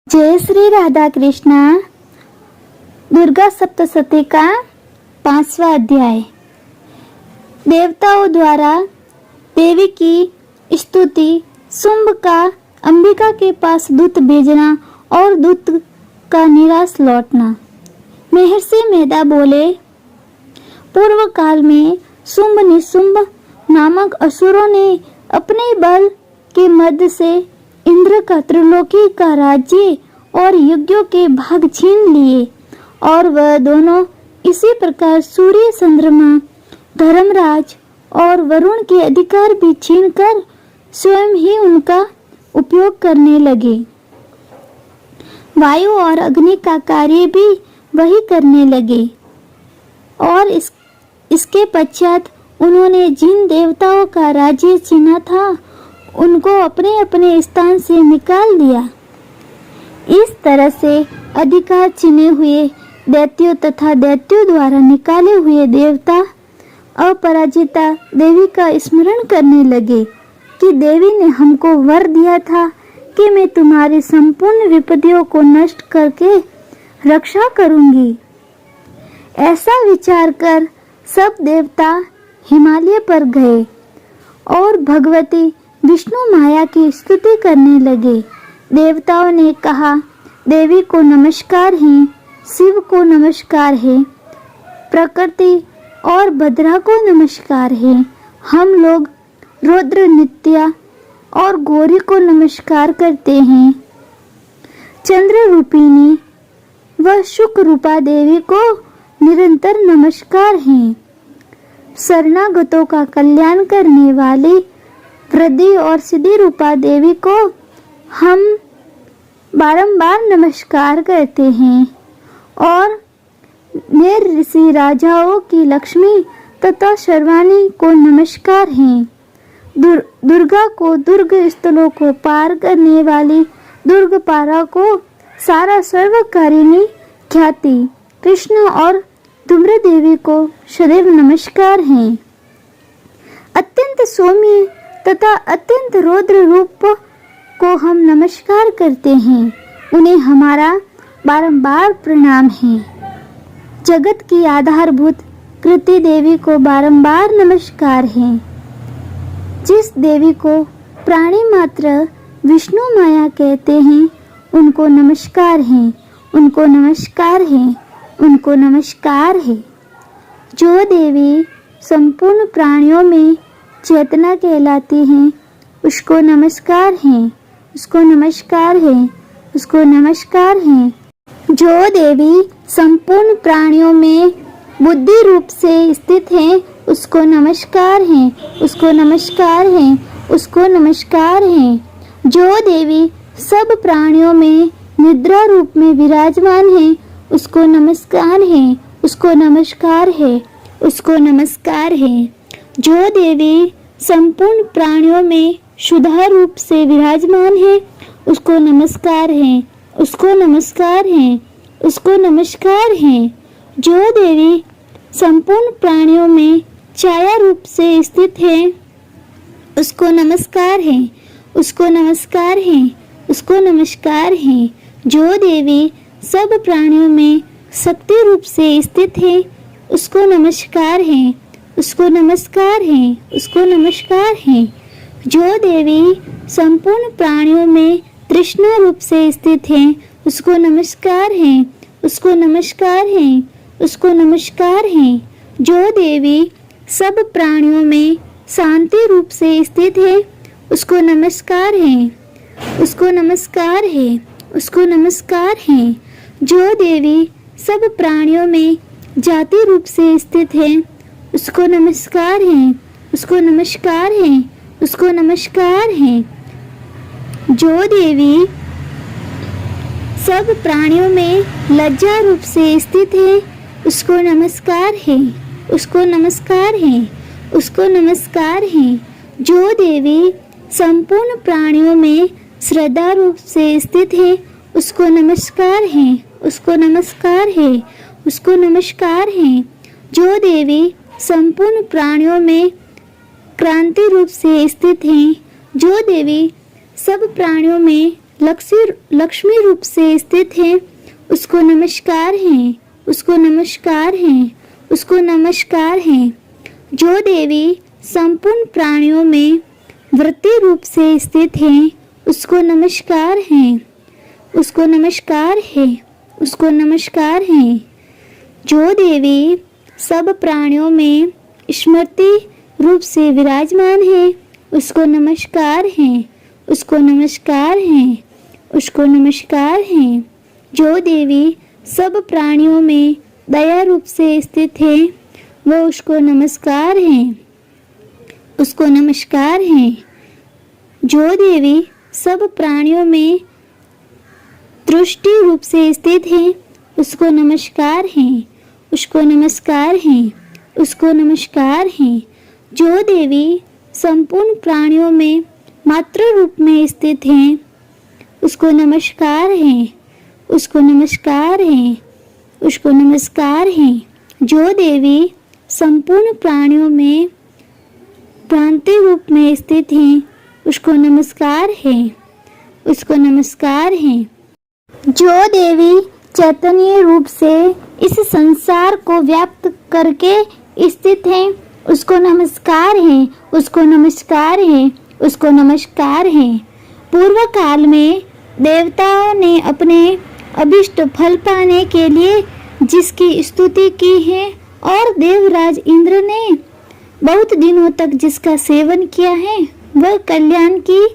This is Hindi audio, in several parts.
जय श्री राधा कृष्णा। दुर्गा सप्तशती का 5वां अध्याय। देवताओं द्वारा देवी की स्तुति। शुंभ का अंबिका के पास दूत भेजना और दूत का निराश लौटना। महर्षि मेधा बोले, पूर्व काल में शुंभ निशुंभ नामक असुरों ने अपने बल के मद से इंद्र का त्रिलोकी का राज्य और यज्ञों के भाग छीन लिए और वह दोनों इसी प्रकार सूर्य, चंद्रमा, धर्मराज और वरुण के अधिकार भी छीनकर स्वयं ही उनका उपयोग करने लगे। वायु और अग्नि का कार्य भी वही करने लगे और इसके पश्चात उन्होंने जिन देवताओं का राज्य छीना था उनको अपने अपने स्थान से निकाल दिया। इस तरह से अधिकार छीने हुए दैत्यों तथा दैत्यों द्वारा निकाले हुए देवता अपराजिता देवी का स्मरण करने लगे कि देवी ने हमको वर दिया था कि मैं तुम्हारी संपूर्ण विपत्तियों को नष्ट करके रक्षा करूंगी। ऐसा विचार कर सब देवता हिमालय पर गए और भगवती विष्णु माया की स्तुति करने लगे। देवताओं ने कहा, देवी को नमस्कार है, शिव को नमस्कार है, प्रकृति और भद्रा को नमस्कार है। हम लोग रुद्र, नित्या और गौरी को नमस्कार करते हैं। चंद्र रूपिणी व शुक रूपा देवी को निरंतर नमस्कार है। शरणागतों का कल्याण करने वाली वृद्धि और सिद्धि रूपा देवी को हम बारंबार नमस्कार करते हैं और नेर ऋषि राजाओं की लक्ष्मी तथा शर्वाणी को नमस्कार है। दुर्गा को दुर्ग स्थलों को पार करने वाली दुर्गपारा को सारा सर्वकारिणी ख्याति कृष्ण और धूम्र देवी को सदैव नमस्कार है। अत्यंत सौम्य तथा अत्यंत रौद्र रूप को हम नमस्कार करते हैं, उन्हें हमारा बारंबार प्रणाम है। जगत की आधारभूत कृति देवी को बारंबार नमस्कार है। जिस देवी को प्राणी मात्र विष्णु माया कहते हैं उनको नमस्कार है, उनको नमस्कार है, उनको नमस्कार है। जो देवी संपूर्ण प्राणियों में चेतना कहलाती हैं उसको नमस्कार है, उसको नमस्कार है, उसको नमस्कार है। जो देवी संपूर्ण प्राणियों में बुद्धि रूप से स्थित है उसको नमस्कार है, उसको नमस्कार है, उसको नमस्कार है। जो देवी सब प्राणियों में निद्रा रूप में विराजमान है उसको नमस्कार है, उसको नमस्कार है, उसको नमस्कार है। जो देवी संपूर्ण प्राणियों में शुद्ध रूप से विराजमान है उसको नमस्कार है, उसको नमस्कार है, उसको नमस्कार है। जो देवी संपूर्ण प्राणियों में छाया रूप से स्थित है उसको नमस्कार है, उसको नमस्कार है, उसको नमस्कार है। जो देवी सब प्राणियों में शक्ति रूप से स्थित है उसको नमस्कार है, उसको नमस्कार है, उसको नमस्कार है। जो देवी संपूर्ण प्राणियों में तृष्णा रूप से स्थित है उसको नमस्कार है, उसको नमस्कार है, उसको नमस्कार है। जो देवी सब प्राणियों में शांति रूप से स्थित है उसको नमस्कार है, उसको नमस्कार है, उसको नमस्कार है। जो देवी सब प्राणियों में जाति रूप से स्थित है उसको नमस्कार है, उसको नमस्कार है, उसको नमस्कार है। जो देवी सब प्राणियों में लज्जा रूप से स्थित है उसको नमस्कार है, उसको नमस्कार है, उसको नमस्कार है। जो देवी संपूर्ण प्राणियों में श्रद्धा रूप से स्थित है उसको नमस्कार है, उसको नमस्कार है, उसको नमस्कार है। जो देवी संपूर्ण प्राणियों में क्रांति रूप से स्थित है, जो देवी सब प्राणियों में लक्ष्मी रूप से स्थित है, उसको नमस्कार है, उसको नमस्कार है, उसको नमस्कार है। जो देवी संपूर्ण प्राणियों में वृत्ति रूप से स्थित है, उसको नमस्कार है, उसको नमस्कार है, उसको नमस्कार है। जो देवी सब प्राणियों में स्मृति रूप से विराजमान है, उसको नमस्कार है, उसको नमस्कार है, उसको नमस्कार है। जो देवी सब प्राणियों में दया रूप से स्थित है, वो उसको नमस्कार है, उसको नमस्कार है। जो देवी सब प्राणियों में दृष्टि रूप से स्थित है, उसको नमस्कार है, उसको नमस्कार है, उसको नमस्कार है। जो देवी संपूर्ण प्राणियों में मात्र रूप में स्थित है, उसको नमस्कार है, उसको नमस्कार है, उसको नमस्कार है। जो देवी संपूर्ण प्राणियों में भ्रांति रूप में स्थित है, उसको नमस्कार है, उसको नमस्कार है। जो देवी चैतन्य रूप से इस संसार को व्याप्त करके स्थित है, उसको नमस्कार है, उसको नमस्कार है, उसको नमस्कार है। पूर्व काल में देवताओं ने अपने अभिष्ट फल पाने के लिए जिसकी स्तुति की है और देवराज इंद्र ने बहुत दिनों तक जिसका सेवन किया है, वह कल्याण की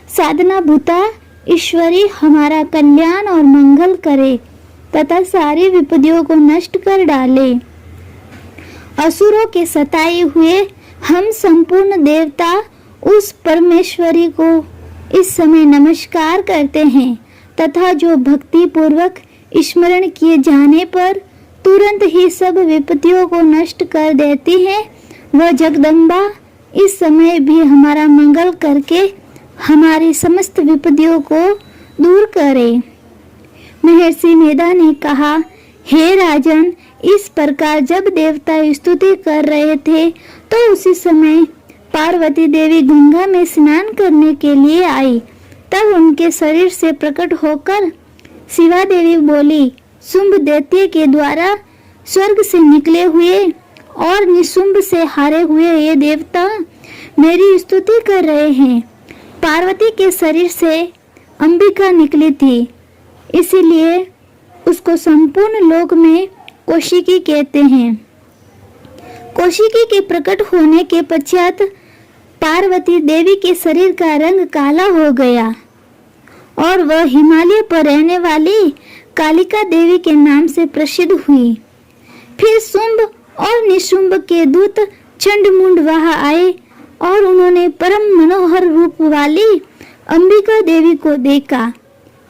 साधना भूता ईश्वरी हमारा कल्याण और मंगल करे तथा सारी विपत्तियों को नष्ट कर डाले। असुरों के सताए हुए हम संपूर्ण देवता उस परमेश्वरी को इस समय नमस्कार करते हैं तथा जो भक्ति पूर्वक स्मरण किए जाने पर तुरंत ही सब विपत्तियों को नष्ट कर देती है, वह जगदम्बा इस समय भी हमारा मंगल करके हमारी समस्त विपत्तियों को दूर करे। महर्षि मेधा ने कहा, हे राजन, इस प्रकार जब देवता स्तुति कर रहे थे तो उसी समय पार्वती देवी गंगा में स्नान करने के लिए आई। तब उनके शरीर से प्रकट होकर शिवा देवी बोली, शुंभ दैत्य के द्वारा स्वर्ग से निकले हुए और निशुंभ से हारे हुए ये देवता मेरी स्तुति कर रहे हैं। पार्वती के शरीर से अंबिका निकली थी, इसीलिए उसको संपूर्ण लोक में कौशिकी कहते हैं। कौशिकी के प्रकट होने के पश्चात पार्वती देवी के शरीर का रंग काला हो गया और वह हिमालय पर रहने वाली कालिका देवी के नाम से प्रसिद्ध हुई। फिर शुंभ और निशुंभ के दूत चंडमुंड वहां आए और उन्होंने परम मनोहर रूप वाली अंबिका देवी को देखा।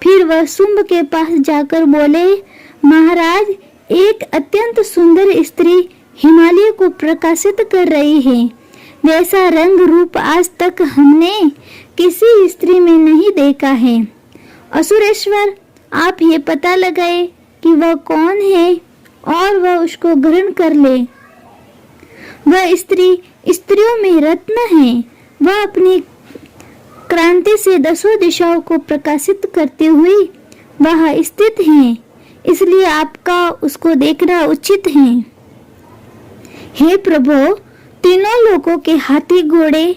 फिर वह शुंभ के पास जाकर बोले, महाराज, एक अत्यंत सुंदर स्त्री हिमालय को प्रकाशित कर रही है। वैसा रंग रूप आज तक हमने किसी स्त्री में नहीं देखा है। असुरेश्वर, आप ये पता लगाए कि वह कौन है और वह उसको ग्रहण कर ले। वह स्त्री स्त्रियों में रत्न है। वह अपनी क्रांति से दसों दिशाओं को प्रकाशित करती हुई वहां स्थित है, इसलिए आपका उसको देखना उचित है। हे प्रभु, तीनों लोकों के हाथी, घोड़े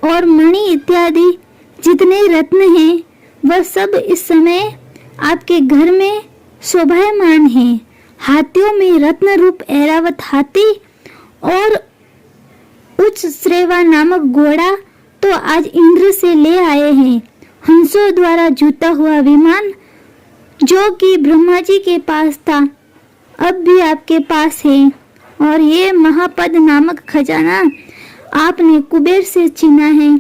और मणि इत्यादि जितने रत्न हैं, वह सब इस समय आपके घर में शोभायमान हैं। हाथियों में रत्न रूप ऐरावत हाथी और उच्च श्रेवा नामक घोड़ा तो आज इंद्र से ले आए हैं। हंसों द्वारा जूता हुआ विमान जो कि ब्रह्मा जी के पास था, अब भी आपके पास है। और ये महापद नामक खजाना आपने कुबेर से छीना है।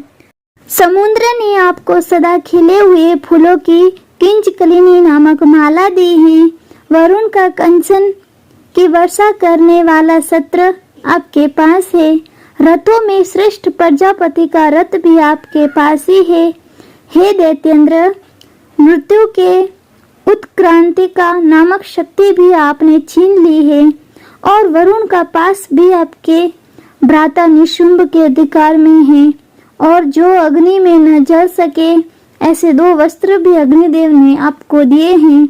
समुद्र ने आपको सदा खिले हुए फूलों की किंचकलिनी नामक माला दी है। वरुण का कंचन की वर्षा करने वाला सत्र आपके पास है। रथों में श्रेष्ठ प्रजापति का रथ भी आपके पास ही है। हे दैत्येंद्र, मृत्यु के उत्क्रांति का नामक शक्ति भी आपने छीन ली है और वरुण का पास भी आपके भ्राता निशुंभ के अधिकार में है। और जो अग्नि में न जल सके ऐसे 2 वस्त्र भी अग्निदेव ने आपको दिए हैं।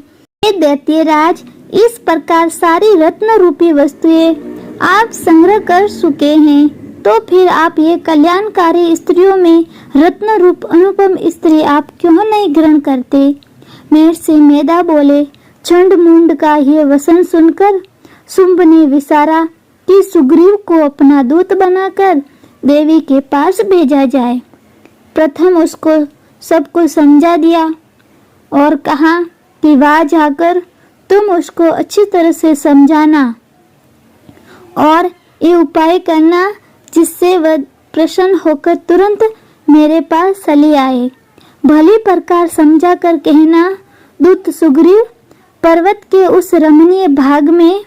हे दैत्यराज, इस प्रकार सारी रत्न रूपी वस्तुएं आप संग्रह कर चुके हैं, तो फिर आप ये कल्याणकारी स्त्रियों में रत्न रूप अनुपम स्त्री आप क्यों नहीं ग्रहण करते? महर्षि मेधा बोले। चंड मुंड का ये वचन सुनकर शुंभ ने विचारा कि सुग्रीव को अपना दूत बनाकर देवी के पास भेजा जाए। प्रथम उसको सब कुछ समझा दिया और कहा कि वहां जाकर तुम उसको अच्छी तरह से समझाना और ये उपाय करना जिससे वह प्रसन्न होकर तुरंत मेरे पास चली आए। भली प्रकार समझा कर कहना। दूत सुग्रीव पर्वत के उस रमणीय भाग में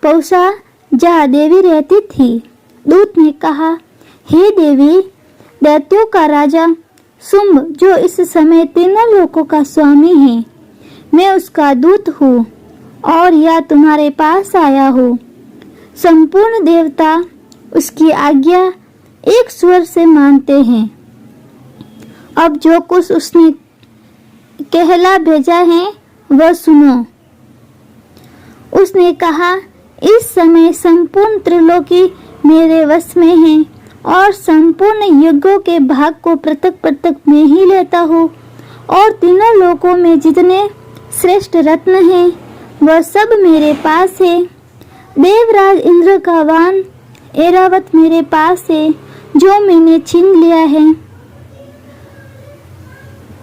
पहुंचा जहाँ देवी रहती थी। दूत ने कहा, हे देवी, दैत्यों का राजा शुंभ जो इस समय तीनों लोकों का स्वामी है, मैं उसका दूत हूँ और यह तुम्हारे पास आया हूँ। संपूर्ण देवता उसकी आज्ञा एक स्वर से मानते हैं। अब जो कुछ उसने कहला भेजा है वह सुनो। उसने कहा, इस समय संपूर्ण त्रिलोकी मेरे वश में है और संपूर्ण युगों के भाग को पृथक पृथक मैं ही लेता हूँ और तीनों लोकों में जितने श्रेष्ठ रत्न हैं वह सब मेरे पास है। देवराज इंद्र का वाहन ऐरावत मेरे पास है जो मैंने छीन लिया है।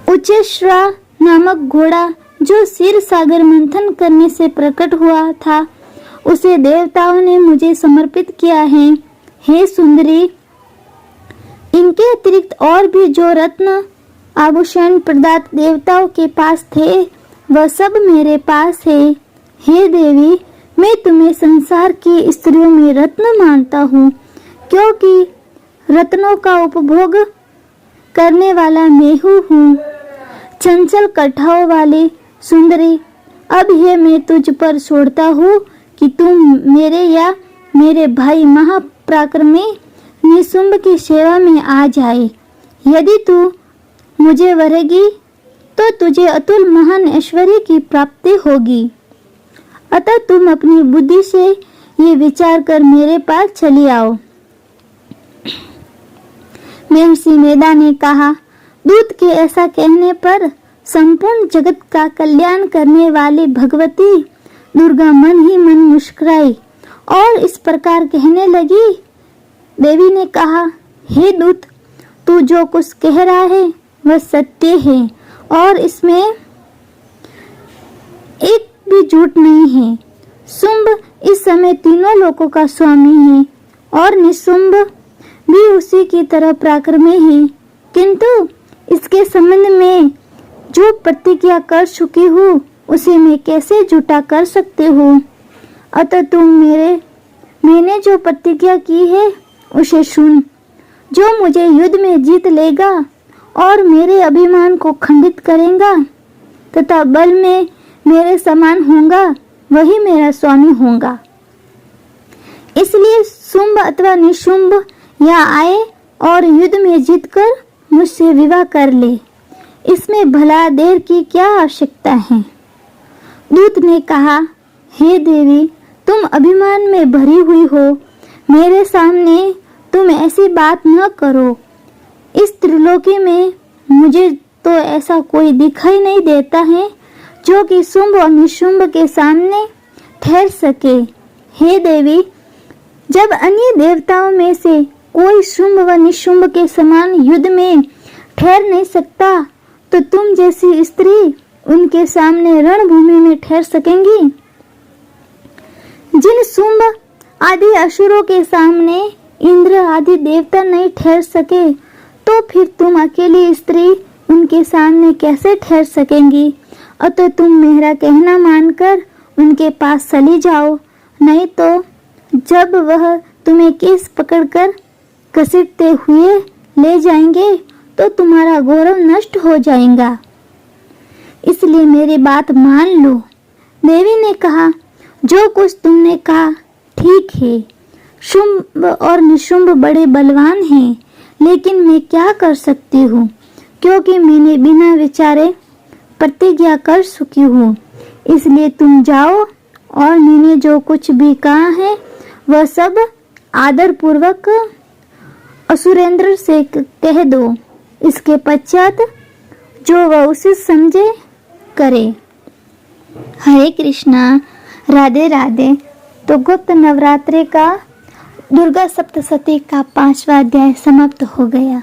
उच्चैश्रवा नामक घोड़ा जो क्षीर सागर मंथन करने से प्रकट हुआ था उसे देवताओं ने मुझे समर्पित किया है। हे सुंदरी, इनके अतिरिक्त और भी जो रत्न आभूषण पदार्थ देवताओं के पास थे वह सब मेरे पास है। हे देवी, मैं तुम्हें संसार की स्त्रियों में रत्न मानता हूँ क्योंकि रत्नों का उपभोग करने वाला मैं हूँ। चंचल कठाओं वाली सुंदरी, अब ये मैं तुझ पर छोड़ता हूँ कि तुम मेरे या मेरे भाई महापराक्रमी निशुंभ की सेवा में आ जाए। यदि तू मुझे वरेगी तो तुझे अतुल महान ऐश्वर्य की प्राप्ति होगी। अतः तुम अपनी बुद्धि से ये विचार कर मेरे पास चली आओ। महर्षि मेधा ने कहा, दूत के ऐसा कहने पर संपूर्ण जगत का कल्याण करने वाली भगवती दुर्गा मन ही मन मुस्कुराई और इस प्रकार कहने लगी। देवी ने कहा, हे दूत, तू जो कुछ कह रहा है वह सत्य है और इसमें एक भी झूठ नहीं है। शुंभ इस समय तीनों लोकों का स्वामी है और निशुंभ भी उसी की तरह पराक्रमी है, किंतु इसके संबंध में जो प्रतिज्ञा कर चुकी हूँ उसे मैं कैसे झूठा कर सकती हूँ। अतः तुम मैंने जो प्रतिज्ञा की है उसे सुन। जो मुझे युद्ध में जीत लेगा और मेरे अभिमान को खंडित करेगा तथा बल में मेरे समान होगा वही मेरा स्वामी होगा। इसलिए शुंभ अथवा निशुंभ यहाँ आए और युद्ध में जीतकर मुझसे विवाह कर ले। इसमें भला देर की क्या आवश्यकता है। दूत ने कहा, हे देवी, तुम अभिमान में भरी हुई हो, मेरे सामने तुम ऐसी बात न करो। इस त्रिलोकी में मुझे तो ऐसा कोई दिखाई नहीं देता है जो कि शुंभ और निशुंभ के सामने ठहर सके। हे देवी, जब अन्य देवताओं में से कोई शुंभ व निशुंभ के समान युद्ध में ठहर नहीं सकता तो तुम जैसी स्त्री उनके सामने रणभूमि में ठहर सकेंगी। जिन शुंभ आदि असुरों के सामने इंद्र आदि देवता नहीं ठहर सके तो फिर तुम अकेली स्त्री उनके सामने कैसे ठहर सकेंगी। अतः तुम मेरा कहना मानकर उनके पास चली जाओ, नहीं तो जब वह तुम्हें केस पकड़कर घसीटते हुए ले जाएंगे तो तुम्हारा गौरव नष्ट हो जाएगा। इसलिए मेरी बात मान लो। देवी ने कहा, जो कुछ तुमने कहा ठीक है। शुंभ और निशुंभ बड़े बलवान हैं, लेकिन मैं क्या कर सकती हूँ। क्योंकि मैंने बिना विचारे प्रतिज्ञा कर चुकी हूँ। इसलिए तुम जाओ और मैंने जो कुछ भी कहा है वह सब आदर पूर्वक असुरेंद्र से कह दो। इसके पश्चात जो वह उसे समझे करे। हरे कृष्णा, राधे राधे। तो गुप्त नवरात्रि का दुर्गा सप्तशती का 5वां अध्याय समाप्त हो गया।